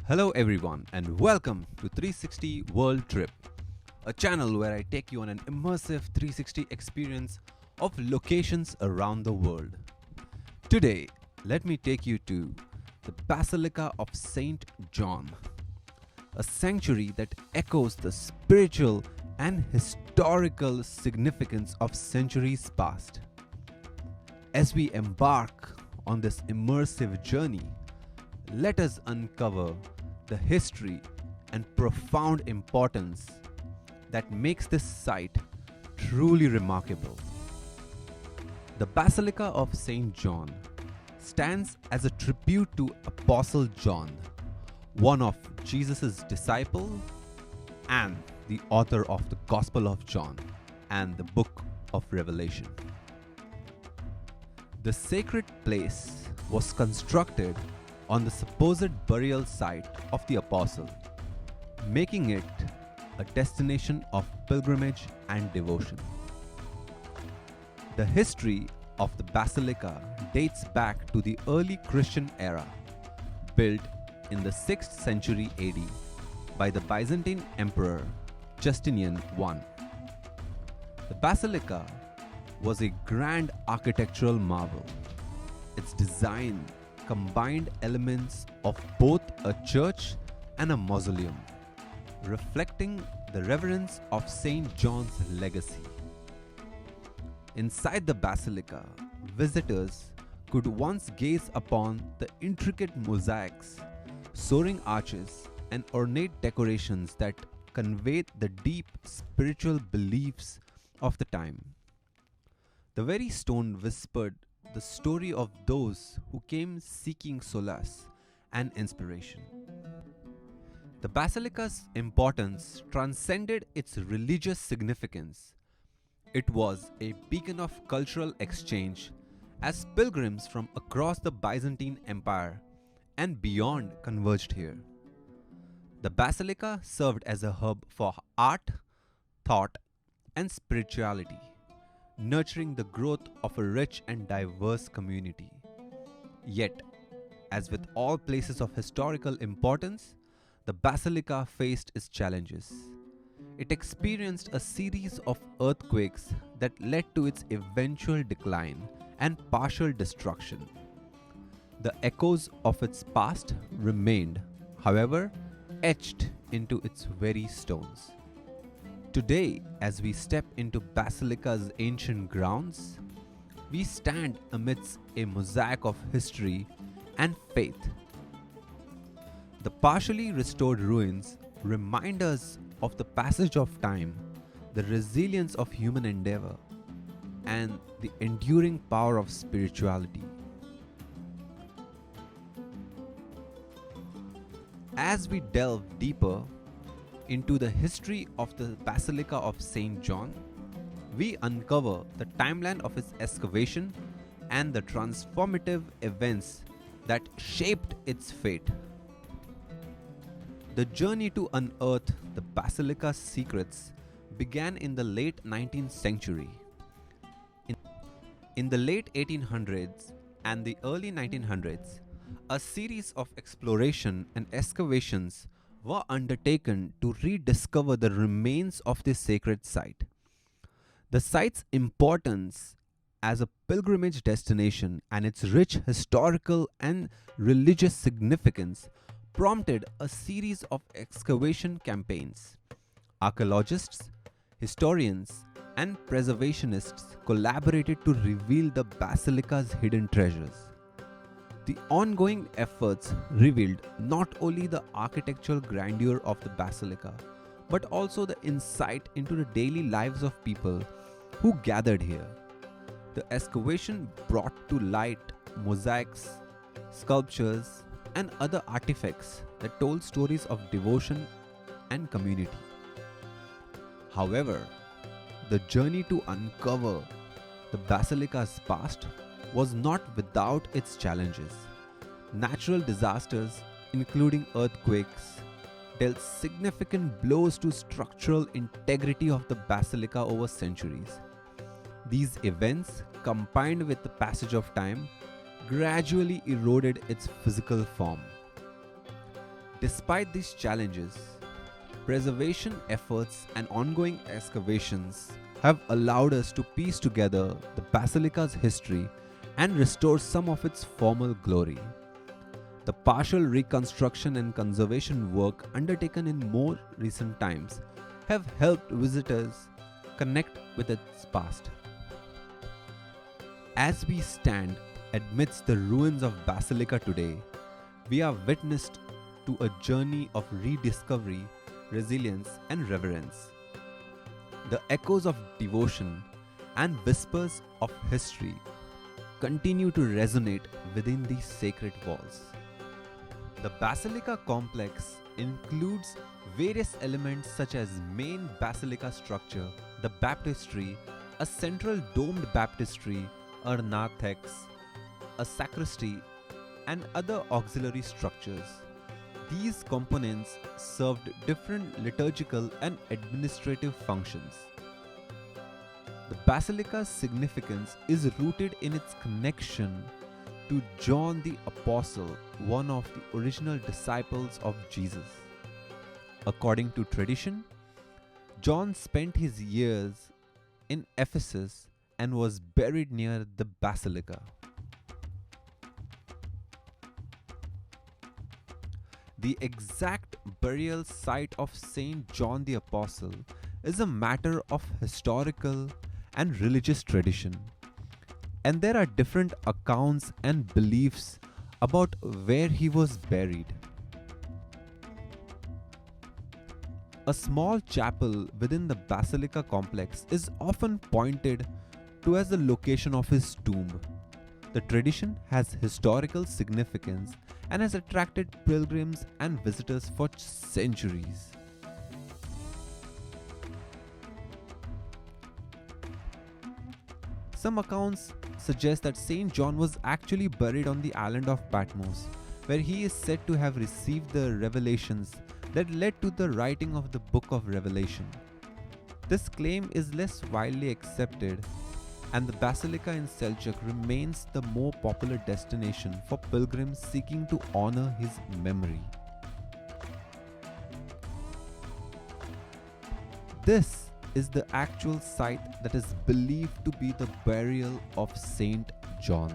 Hello, everyone, and welcome to 360 World Trip, a channel where I take you on an immersive 360 experience of locations around the world. Today, let me take you to the Basilica of Saint John, a sanctuary that echoes the spiritual and historical significance of centuries past. As we embark on this immersive journey, let us uncover the history and profound importance that makes this site truly remarkable. The Basilica of St. John stands as a tribute to Apostle John, one of Jesus' disciples and the author of the Gospel of John and the book of Revelation. The sacred place was constructed on the supposed burial site of the apostle, making it a destination of pilgrimage and devotion. The history of the basilica dates back to the early Christian era, built in the 6th century AD by the Byzantine Emperor Justinian I. The basilica was a grand architectural marvel. Its design combined elements of both a church and a mausoleum, reflecting the reverence of St. John's legacy. Inside the basilica, visitors could once gaze upon the intricate mosaics, soaring arches, and ornate decorations that conveyed the deep spiritual beliefs of the time. The very stone whispered the story of those who came seeking solace and inspiration. The basilica's importance transcended its religious significance. It was a beacon of cultural exchange as pilgrims from across the Byzantine Empire and beyond converged here. The basilica served as a hub for art, thought, and spirituality, nurturing the growth of a rich and diverse community. Yet, as with all places of historical importance, the basilica faced its challenges. It experienced a series of earthquakes that led to its eventual decline and partial destruction. The echoes of its past remained, however, etched into its very stones. Today, as we step into Basilica's ancient grounds, we stand amidst a mosaic of history and faith. The partially restored ruins remind us of the passage of time, the resilience of human endeavor, and the enduring power of spirituality. As we delve deeper into the history of the Basilica of St. John, we uncover the timeline of its excavation and the transformative events that shaped its fate. The journey to unearth the basilica's secrets began in the late 19th century. In the late 1800s and the early 1900s, a series of exploration and excavations were undertaken to rediscover the remains of this sacred site. The site's importance as a pilgrimage destination and its rich historical and religious significance prompted a series of excavation campaigns. Archaeologists, historians, and preservationists collaborated to reveal the basilica's hidden treasures. The ongoing efforts revealed not only the architectural grandeur of the basilica, but also the insight into the daily lives of people who gathered here. The excavation brought to light mosaics, sculptures, and other artifacts that told stories of devotion and community. However, the journey to uncover the basilica's past was not without its challenges. Natural disasters, including earthquakes, dealt significant blows to structural integrity of the basilica over centuries. These events, combined with the passage of time, gradually eroded its physical form. Despite these challenges, preservation efforts and ongoing excavations have allowed us to piece together the basilica's history and restore some of its former glory. The partial reconstruction and conservation work undertaken in more recent times have helped visitors connect with its past. As we stand amidst the ruins of Basilica today, we are witnessed to a journey of rediscovery, resilience, and reverence. The echoes of devotion and whispers of history continue to resonate within these sacred walls. The Basilica complex includes various elements such as main basilica structure, the baptistry, a central domed baptistry, a narthex, a sacristy, and other auxiliary structures. These components served different liturgical and administrative functions. The basilica's significance is rooted in its connection to John the Apostle, one of the original disciples of Jesus. According to tradition, John spent his years in Ephesus and was buried near the basilica. The exact burial site of Saint John the Apostle is a matter of historical and religious tradition, and there are different accounts and beliefs about where he was buried. A small chapel within the basilica complex is often pointed to as the location of his tomb. The tradition has historical significance and has attracted pilgrims and visitors for centuries. Some accounts suggest that Saint John was actually buried on the island of Patmos, where he is said to have received the revelations that led to the writing of the Book of Revelation. This claim is less widely accepted, and the Basilica in Seljuk remains the more popular destination for pilgrims seeking to honor his memory. This is the actual site that is believed to be the burial of Saint John.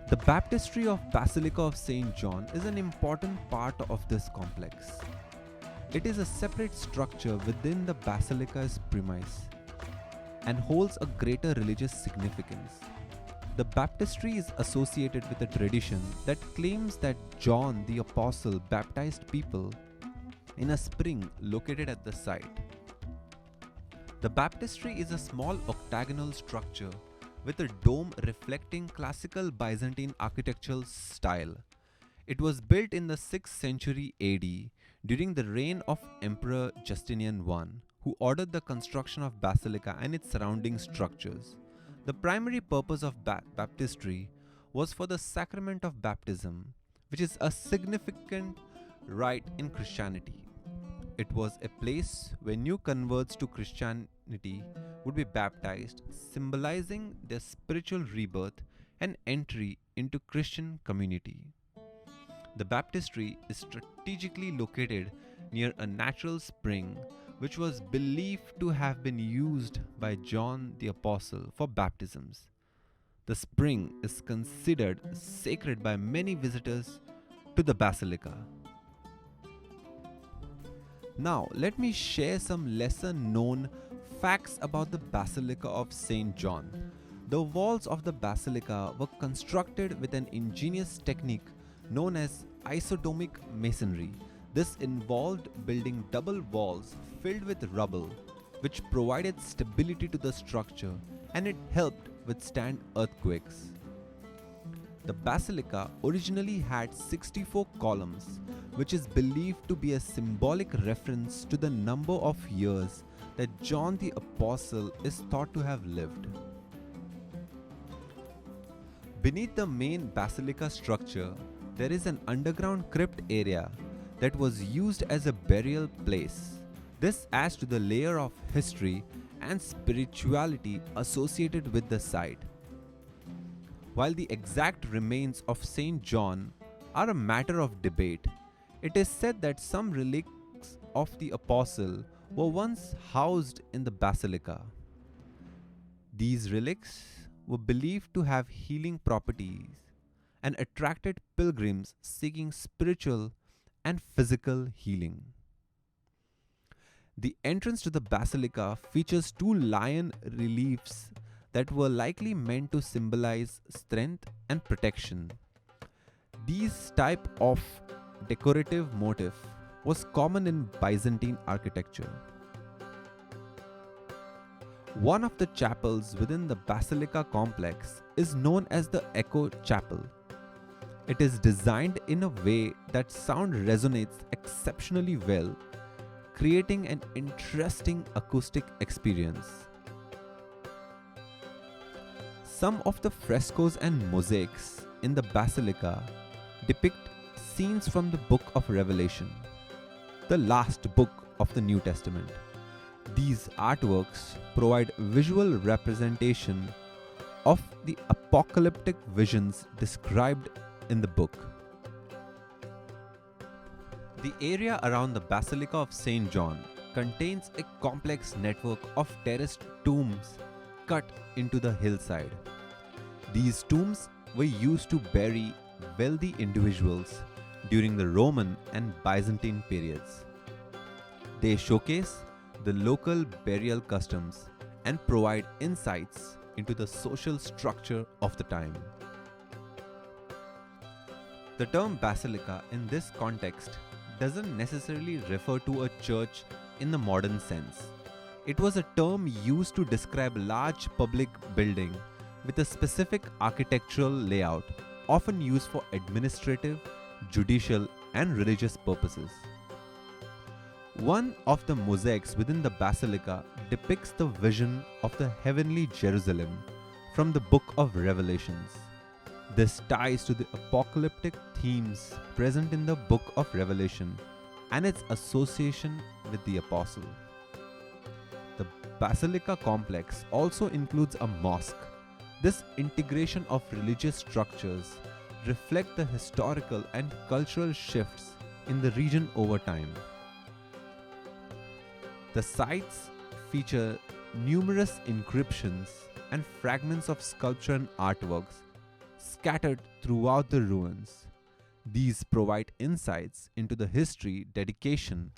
The baptistry of Basilica of Saint John is an important part of this complex. It is a separate structure within the basilica's premise and holds a greater religious significance. The baptistry is associated with a tradition that claims that John the Apostle baptized people in a spring located at the site. The baptistry is a small octagonal structure with a dome reflecting classical Byzantine architectural style. It was built in the 6th century AD during the reign of Emperor Justinian I, who ordered the construction of Basilica and its surrounding structures. The primary purpose of baptistry was for the sacrament of baptism, which is a significant rite in Christianity. It was a place where new converts to Christianity would be baptized, symbolizing their spiritual rebirth and entry into Christian community. The baptistry is strategically located near a natural spring which was believed to have been used by John the Apostle for baptisms. The spring is considered sacred by many visitors to the basilica. Now, let me share some lesser known facts about the Basilica of St. John. The walls of the basilica were constructed with an ingenious technique known as isotomic masonry. This involved building double walls filled with rubble, which provided stability to the structure and it helped withstand earthquakes. The basilica originally had 64 columns, which is believed to be a symbolic reference to the number of years that John the Apostle is thought to have lived. Beneath the main basilica structure, there is an underground crypt area that was used as a burial place. This adds to the layer of history and spirituality associated with the site. While the exact remains of Saint John are a matter of debate, it is said that some relics of the apostle were once housed in the basilica. These relics were believed to have healing properties and attracted pilgrims seeking spiritual and physical healing. The entrance to the basilica features two lion reliefs that were likely meant to symbolize strength and protection. These type of decorative motif was common in Byzantine architecture. One of the chapels within the basilica complex is known as the Echo Chapel. It is designed in a way that sound resonates exceptionally well, creating an interesting acoustic experience. Some of the frescoes and mosaics in the basilica depict scenes from the book of Revelation, the last book of the New Testament. These artworks provide visual representation of the apocalyptic visions described in the book. The area around the Basilica of St. John contains a complex network of terraced tombs cut into the hillside. These tombs were used to bury wealthy individuals during the Roman and Byzantine periods. They showcase the local burial customs and provide insights into the social structure of the time. The term basilica in this context doesn't necessarily refer to a church in the modern sense. It was a term used to describe a large public building with a specific architectural layout, often used for administrative, judicial, and religious purposes. One of the mosaics within the basilica depicts the vision of the heavenly Jerusalem from the book of Revelations. This ties to the apocalyptic themes present in the book of Revelation and its association with the apostle. The basilica complex also includes a mosque. This integration of religious structures reflect the historical and cultural shifts in the region over time. The sites feature numerous inscriptions and fragments of sculpture and artworks scattered throughout the ruins. These provide insights into the history, dedication,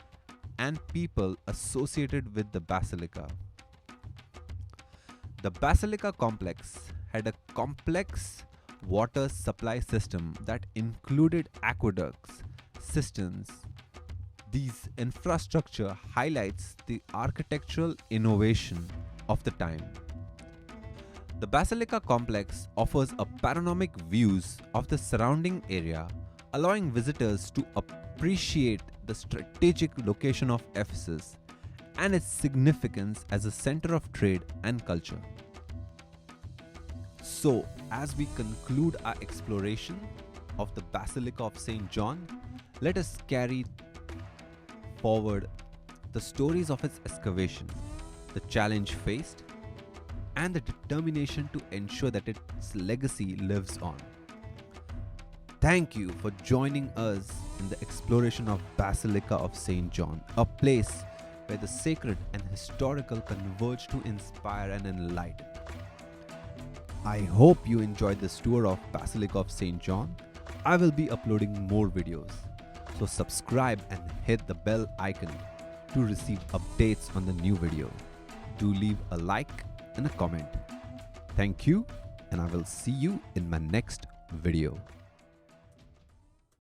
and people associated with the basilica. The basilica complex had a complex water supply system that included aqueducts, cisterns. This infrastructure highlights the architectural innovation of the time. The basilica complex offers a panoramic views of the surrounding area, allowing visitors to appreciate the strategic location of Ephesus and its significance as a center of trade and culture. So, as we conclude our exploration of the Basilica of St. John, let us carry forward the stories of its excavation, the challenge faced, and the determination to ensure that its legacy lives on. Thank you for joining us in the exploration of Basilica of St. John, a place where the sacred and historical converge to inspire and enlighten. I hope you enjoyed this tour of Basilica of St. John. I will be uploading more videos, so subscribe and hit the bell icon to receive updates on the new video. Do leave a like and a comment. Thank you, and I will see you in my next video.